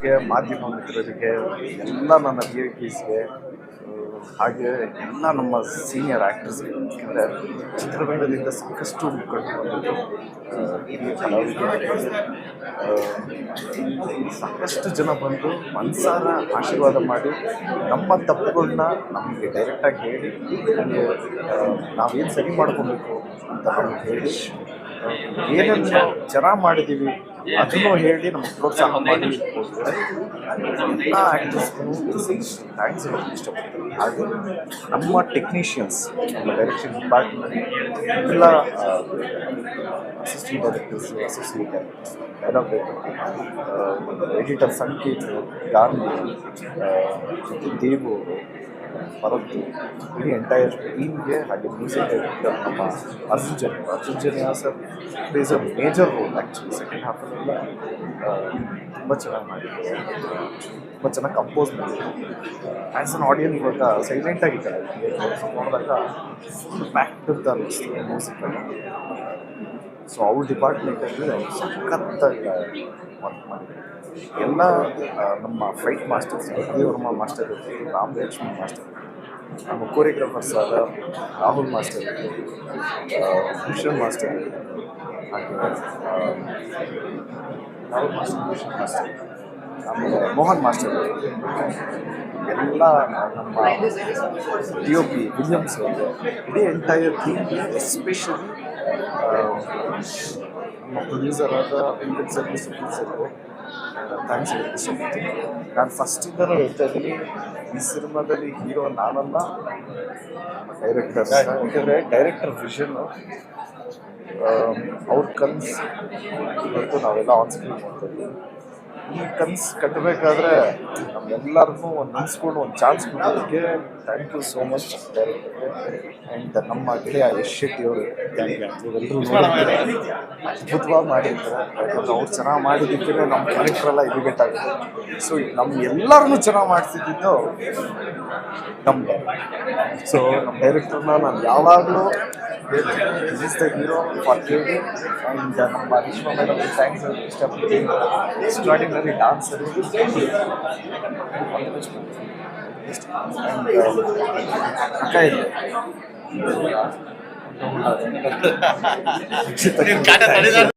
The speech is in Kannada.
ಮಾಧ್ಯಮ ಮಿತ್ರರಿಗೆ ಎಲ್ಲ ನನ್ನ ವಿ.ಐ.ಪಿಸ್ಗೆ ಹಾಗೆ ಎಲ್ಲ ನಮ್ಮ ಸೀನಿಯರ್ ಆ್ಯಕ್ಟರ್ಸ್ಗೆ. ಯಾಕೆಂದರೆ ಚಿತ್ರರಂಗದಿಂದ ಸಾಕಷ್ಟು ಮುಖಂಡರು ಬಂದಿದ್ದು, ಹಿರಿಯ ಕಲಾವಿದರು, ಸಾಕಷ್ಟು ಜನ ಬಂದು ಮನಸಾರ ಆಶೀರ್ವಾದ ಮಾಡಿ ನಮ್ಮ ತಪ್ಪುಗಳನ್ನ ನಮಗೆ ಡೈರೆಕ್ಟಾಗಿ ಹೇಳಿ, ನಮಗೆ ನಾವೇನು ಸರಿ ಮಾಡ್ಕೊಬೇಕು ಅಂತ ನಮಗೆ ಹೇಳಿ, ಏನೇನು ಚೆನ್ನಾಗಿ ಮಾಡಿದ್ದೀವಿ ಅದನ್ನು ಹೇಳಿ ನಮಗೆ ಪ್ರೋತ್ಸಾಹ ಮಾಡಿ ಹೋಗಿದ್ದಾರೆ. ಎಲ್ಲ ಆ್ಯಕ್ಟರ್ಸ್ಗೂ ಥ್ಯಾಂಕ್ಸ್ ಹೇಳೋಕ್ಕೆ ಇಷ್ಟಪಡ್ತೀನಿ. ಹಾಗೆ ನಮ್ಮ ಟೆಕ್ನಿಷಿಯನ್ಸ್, ನಮ್ಮ ಡೈರೆಕ್ಷನ್ ಡಿಪಾರ್ಟ್ಮೆಂಟ್ ಎಲ್ಲ assistant directors, associate directors, dialogue writer, editor Sanket, Gandhi, ಮತ್ತು ದೇವು, ಭರತ್, ಇಡೀ ಎಂಟೈರ್ ಟೀಮ್ಗೆ, ಹಾಗೆ ಮ್ಯೂಸಿಕ್ ಡೈರೆಕ್ಟರ್ ನಮ್ಮ Arjun Janya sir plays a major role. Actually second ಹಾಫಲ್ಲೆಲ್ಲ ತುಂಬ ಚೆನ್ನಾಗಿ ಮಾಡಿದ್ದಾರೆ, ತುಂಬ ಚೆನ್ನಾಗಿ ಕಂಪೋಸ್ ಮಾಡಿದ್ದಾರೆ. ಆ್ಯಸ್ ಅನ್ ಆಡಿಯನ್ ಇವಾಗ ಸೈಲೆಂಟಾಗಿದ್ದಾರೆ, ನೋಡಿದಾಗ ಪ್ಯಾಕ್ಟ್ ಅಂತ ಅನ್ನಿಸ್ತು ಮ್ಯೂಸಿಕಲ್ಲಿ. ಸೊ ಅವ್ರ ಡಿಪಾರ್ಟ್ಮೆಂಟಲ್ಲಿ ಅವರು ಸಖತ್ತಾಗಿ ವರ್ಕ್ ಮಾಡಿದ್ದಾರೆ. ಎಲ್ಲ ನಮ್ಮ ಫೈಟ್ ಮಾಸ್ಟರ್ಸ್, ದೇವರ್ಮ ಮಾಸ್ಟರ್ ಇರ್ಬೋದು, ರಾಮ್ ಲಕ್ಷ್ಮಣ್ ಮಾಸ್ಟರ್, ನಮ್ಮ ಕೋರಿಯೋಗ್ರಾಫರ್ಸ್ ಆದ ರಾಹುಲ್ ಮಾಸ್ಟರ್ ಇರ್ಬೋದು, ಭೂಷಣ್ ಮಾಸ್ಟರ್ ಇರ್ಬೋದು, ಹಾಗೆ ರಾಹುಲ್ ಮಾಸ್ಟರ್, ಭೂಷಣ್ ಮಾಸ್ಟರ್, ಆಮೇಲೆ ಮೋಹನ್ ಮಾಸ್ಟರ್, ಎಲ್ಲ ನಮ್ಮ ಡಿ.ಒ.ಪಿ ವಿಲಿಯಮ್ಸ್ ಅವರು, ಇಡೀ ಎಂಟೈರ್ ಟೀಮ್ಗೆ, ಎಸ್ಪೆಷಲಿ ನಮ್ಮ ಪ್ರೊಡ್ಯೂಸರ್ ಆದ ವೆಂಕಟ್ ಸರ್ಗೆ, ಸುಖಿತ್ ಸರ್ಗೆ ಥ್ಯಾಂಕ್ಸ್ ಹೇಳಕ್ಕೆ ಇಷ್ಟಪಡ್ತೀನಿ. ನಾನು ಫಸ್ಟಿಂದನೂ ಹೇಳ್ತಾ ಇದ್ದೀನಿ, ಈ ಸಿನಿಮಾದಲ್ಲಿ ಹೀರೋ ನಾನಲ್ಲ, ಡೈರೆಕ್ಟರ್ಸ್. ಯಾಕೆಂದರೆ ಡೈರೆಕ್ಟರ್ ವಿಷನ್ನು, ಅವ್ರ ಕನ್ಸು ಇವತ್ತು ನಾವೆಲ್ಲ ಆನ್ ಸ್ಕ್ರೀನ್ ಮಾಡ್ತಾಯಿದ್ದೀವಿ. ಈ ಕನ್ಸು ಕಟ್ಟಬೇಕಾದ್ರೆ ನಮ್ಮೆಲ್ಲರಿಗೂ ಒಂದು ನೆನೆಸ್ಕೊಂಡು ಒಂದು ಚಾನ್ಸ್ ಕೊಡೋದಕ್ಕೆ ಥ್ಯಾಂಕ್ ಯು ಸೋ ಮಚ್ ಡೈರೆಕ್ಟರ್ಗೆ. ಆ್ಯಂಡ್ ನಮ್ಮ ಗೆಳೆಯ ಯಶ್ ಶೆಟ್ಟಿ ಅವರು, ಇವೆಲ್ಲರೂ ಅದ್ಭುತವಾಗಿ ಮಾಡಿರ್ತಾರೆ. ಯಾಕಂದರೆ ಅವ್ರು ಚೆನ್ನಾಗಿ ಮಾಡಿದ್ದಕ್ಕೆ ನಮ್ಮ ಕ್ಯಾರೆಕ್ಟ್ರೆಲ್ಲ ಇಲಿವೇಟ್ ಆಗುತ್ತೆ. ಸೊ ನಮ್ಮ ಎಲ್ಲರನ್ನೂ ಚೆನ್ನಾಗಿ ಮಾಡಿಸಿದ್ದು ನಮ್ಮ ಸೊ ನಮ್ಮ ಡೈರೆಕ್ಟರ್ನ ನಾನು ಯಾವಾಗಲೂ ಇಸ್ ದ ಹೀರೋ ಫಾರ್ ಕೇಳಿ. ಆ್ಯಂಡ್ ನಮ್ಮ ವಿಶ್ವ ಮೇಡಮ್ ಥ್ಯಾಂಕ್ಸ್ ಹೇಳೋಕ್ಕೆ ಇಷ್ಟಪಡ್ತೀನಿ. ಎಕ್ಸ್ಟ್ರಾಡಿನರಿ ಡಾನ್ಸರ್ ಅಕ್ಕ ಇದೆ